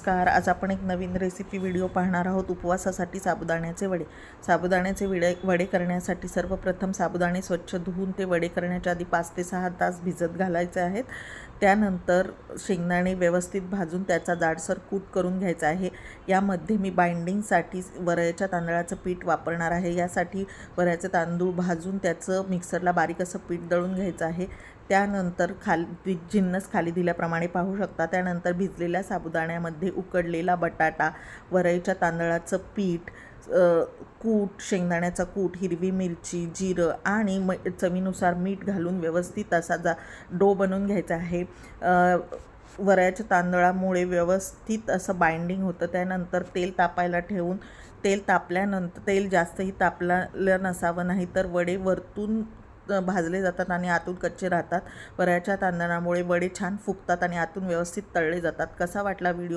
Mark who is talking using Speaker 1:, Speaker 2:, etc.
Speaker 1: नमस्कार. आज आपण एक नवीन रेसिपी व्हिडिओ पाहणार आहोत. उपवासासाठी साबुदाण्याचे वडे. साबुदाण्याचे वडे करण्यासाठी सर्वप्रथम साबुदाणे स्वच्छ धुवून ते वडे करण्याच्या आधी 5 ते 6 तास भिजत घालायचे आहेत. त्यानंतर शेंगदाणे व्यवस्थित भाजून त्याचा जाडसर कूट करून घ्यायचा आहे. यामध्ये मी बाइंडिंगसाठी वरयाच्या तांदळाचं पीठ वापरणार आहे. यासाठी वरयाचे तांदूळ भाजून त्याचं मिक्सरला बारीक असं पीठ दळून घ्यायचं आहे. त्यानंतर जिन्नस खाली दिल्याप्रमाणे पाहू शकता. त्यानंतर भिजलेल्या साबुदाण्यामध्ये उकडलेला बटाटा, वरईच्या तांदळाचं पीठ, कूट, शेंगदाण्याचा कूट, हिरवी मिरची, जिरं आणि चवीनुसार मीठ घालून व्यवस्थित असा डो बनवून घ्यायचा आहे. वरयाच्या तांदळामुळे व्यवस्थित असं बाइंडिंग होतं. त्यानंतर तेल तापायला ठेवून तेल तापल्यानंतर तेल जास्तही तापलेलं नसावं, नाही तर वडे वरतून भाजले जातात आणि आतून कच्चे राहतात. वरयाच्या तांदळामुळे वडे छान फुगतात आणि आतून व्यवस्थित तळले जातात. कसा वाटला व्हिडिओ?